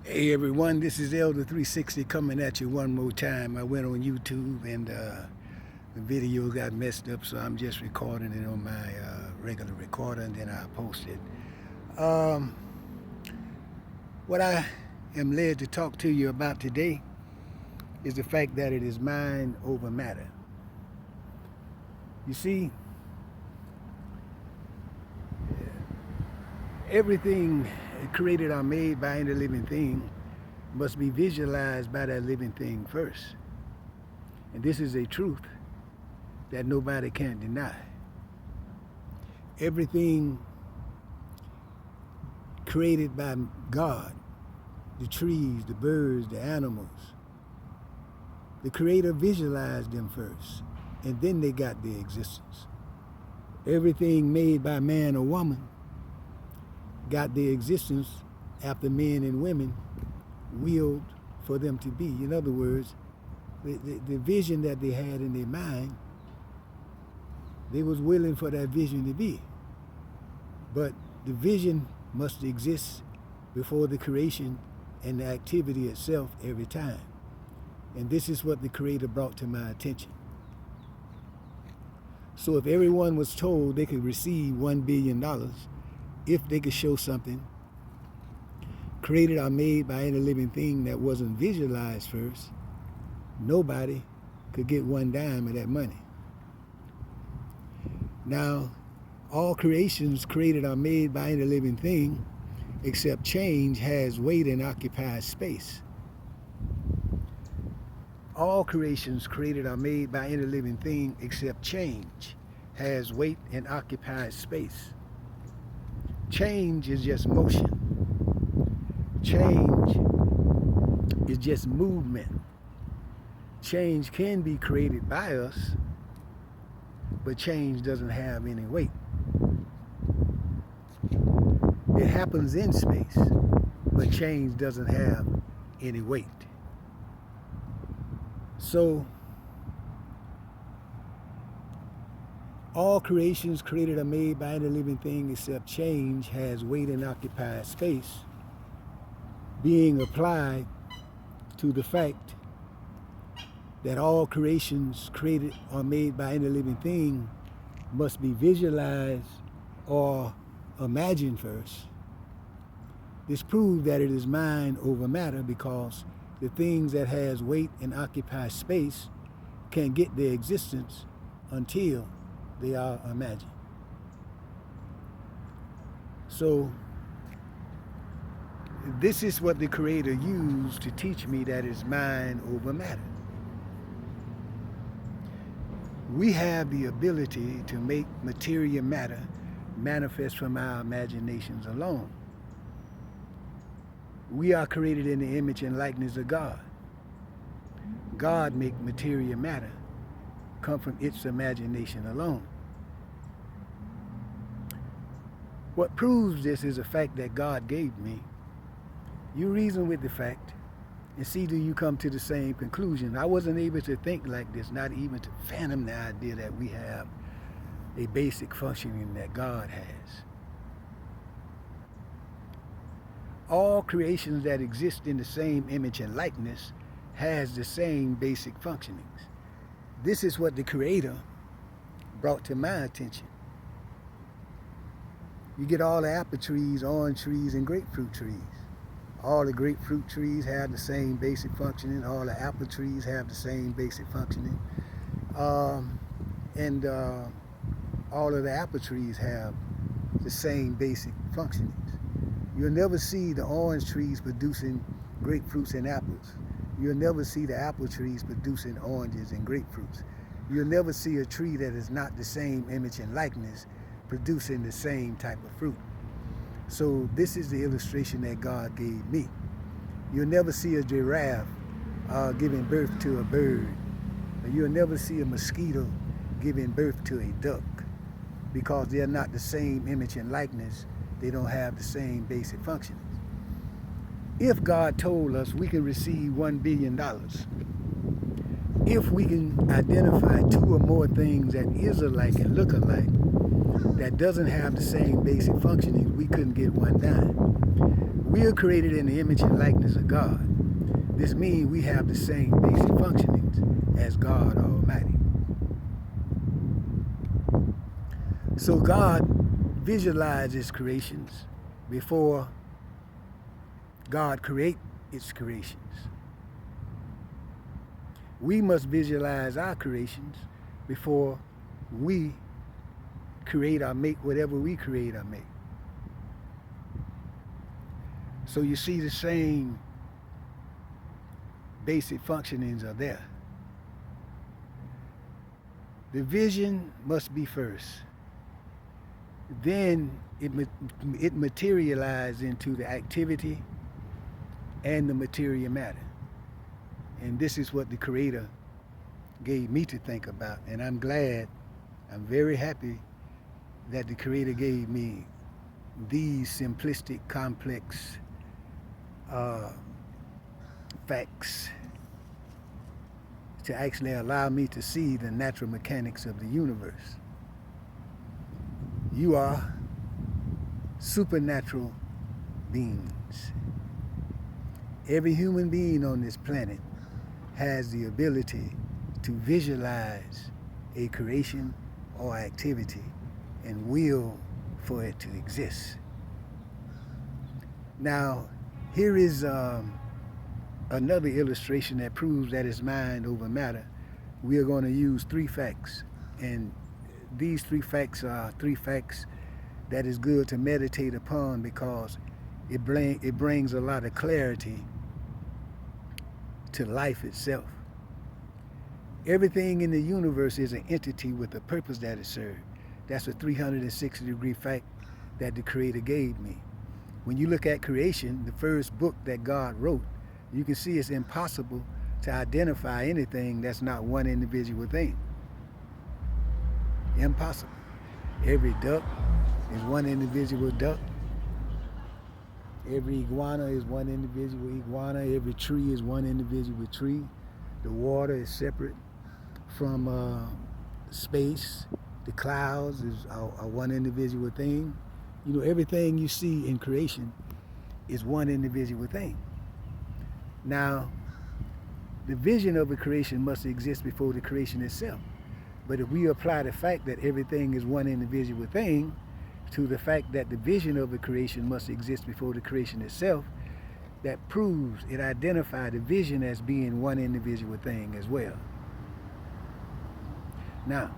Hey everyone, this is Elder 360 coming at you one more time. I went on YouTube and the video got messed up, so I'm just recording it on my regular recorder and then I'll post it. What I am led to talk to you about today is the fact that it is mind over matter. You see, everything created or made by any living thing must be visualized by that living thing first. And this is a truth that nobody can deny. Everything created by God, the trees, the birds, the animals, the Creator visualized them first, and then they got their existence. Everything made by man or woman got their existence after men and women willed for them to be. In other words, the vision that they had in their mind, they was willing for that vision to be. But the vision must exist before the creation and the activity itself every time. And this is what the Creator brought to my attention. So if everyone was told they could receive $1 billion if they could show something created or made by any living thing that wasn't visualized first, nobody could get one dime of that money. Now, all creations created or made by any living thing except change has weight and occupies space. All creations created or made by any living thing except change has weight and occupies space. Change is just motion. Change is just movement. Change can be created by us, but change doesn't have any weight. It happens in space, but change doesn't have any weight. So, all creations created or made by any living thing except change has weight and occupies space, being applied to the fact that all creations created or made by any living thing must be visualized or imagined first. This proves that it is mind over matter, because the things that has weight and occupy space can't get their existence until they are imagined. So this is what the Creator used to teach me that is mind over matter. We have the ability to make material matter manifest from our imaginations alone. We are created in the image and likeness of God. God make material matter come from its imagination alone. What proves this is a fact that God gave me. You reason with the fact and see, do you come to the same conclusion. I wasn't able to think like this, not even to fathom the idea that we have a basic functioning that God has. All creations that exist in the same image and likeness has the same basic functionings. This is what the Creator brought to my attention. You get all the apple trees, orange trees, and grapefruit trees. All the grapefruit trees have the same basic functioning. All the apple trees have the same basic functioning. All of the apple trees have the same basic functionings. You'll never see the orange trees producing grapefruits and apples. You'll never see the apple trees producing oranges and grapefruits. You'll never see a tree that is not the same image and likeness producing the same type of fruit. So this is the illustration that God gave me. You'll never see a giraffe giving birth to a bird. You'll never see a mosquito giving birth to a duck, because they're not the same image and likeness. They don't have the same basic functions. If God told us we can receive $1 billion, if we can identify two or more things that is alike and look alike, that doesn't have the same basic functioning, we couldn't get one dime. We are created in the image and likeness of God. This means we have the same basic functionings as God Almighty. So God visualizes creations before God creates its creations. We must visualize our creations before we create or make whatever we create or make. So you see the same basic functionings are there. The vision must be first. Then it materializes into the activity and the material matter. And this is what the Creator gave me to think about. And I'm very happy that the Creator gave me these simplistic, complex facts to actually allow me to see the natural mechanics of the universe. You are supernatural beings. Every human being on this planet has the ability to visualize a creation or activity and will for it to exist. Now, here is another illustration that proves that it's mind over matter. We are going to use 3 facts, and these 3 facts are 3 facts that is good to meditate upon because it brings a lot of clarity to life itself. Everything in the universe is an entity with a purpose that it serves. That's a 360-degree fact that the Creator gave me. When you look at creation, the first book that God wrote, you can see it's impossible to identify anything that's not one individual thing. Impossible. Every duck is one individual duck. Every iguana is one individual iguana. Every tree is one individual tree. The water is separate from space. The clouds are one individual thing. You know, everything you see in creation is one individual thing. Now, the vision of a creation must exist before the creation itself. But if we apply the fact that everything is one individual thing to the fact that the vision of a creation must exist before the creation itself, that proves it identifies the vision as being one individual thing as well. Now,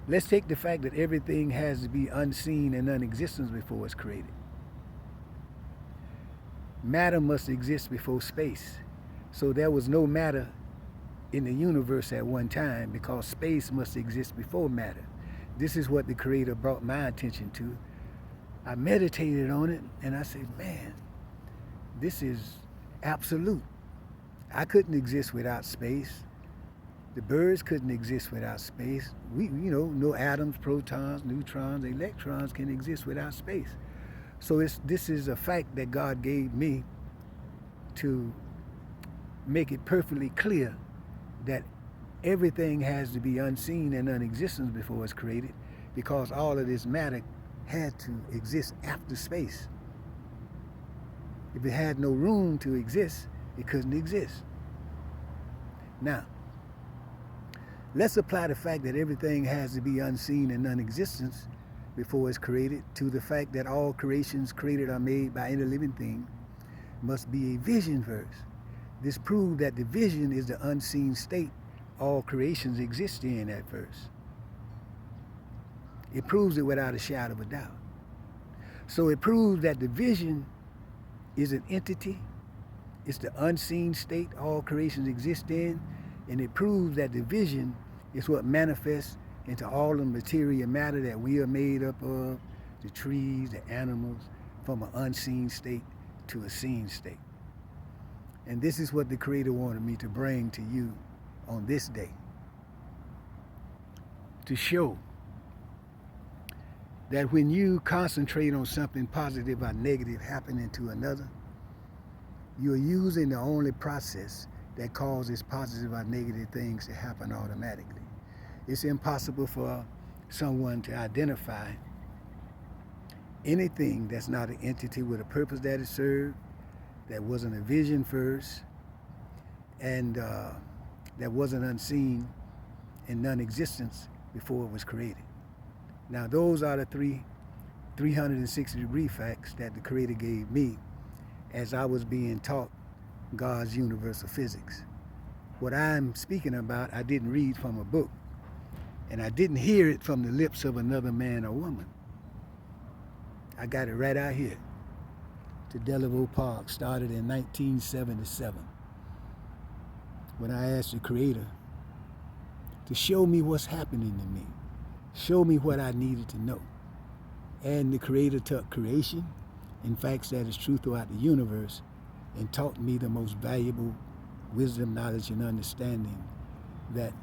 let's take the fact that everything has to be unseen and non-existent before it's created. Matter must exist before space. So there was no matter in the universe at one time because space must exist before matter. This is what the Creator brought my attention to. I meditated on it and I said, man, this is absolute. I couldn't exist without space. The birds couldn't exist without space. No atoms, protons, neutrons, electrons can exist without space. So this is a fact that God gave me to make it perfectly clear that everything has to be unseen and non-existent before it's created because all of this matter had to exist after space. If it had no room to exist, it couldn't exist. Now, let's apply the fact that everything has to be unseen and non-existent before it's created to the fact that all creations created or made by any living thing must be a vision first. This proved that the vision is the unseen state all creations exist in at first. It proves it without a shadow of a doubt. So it proves that the vision is an entity. It's the unseen state all creations exist in. And it proves that the vision is what manifests into all the material matter that we are made up of, the trees, the animals, from an unseen state to a seen state. And this is what the Creator wanted me to bring to you on this day, to show that when you concentrate on something positive or negative happening to another, you're using the only process that causes positive or negative things to happen automatically. It's impossible for someone to identify anything that's not an entity with a purpose that it served, that wasn't a vision first, and that wasn't unseen and non-existence before it was created. Now those are the 360-degree facts that the Creator gave me as I was being taught God's universal physics. What I'm speaking about, I didn't read from a book, and I didn't hear it from the lips of another man or woman. I got it right out here. To Delaware Park started in 1977 when I asked the Creator to show me what's happening to me, show me what I needed to know. And the Creator took creation and facts that is true throughout the universe and taught me the most valuable wisdom, knowledge, and understanding that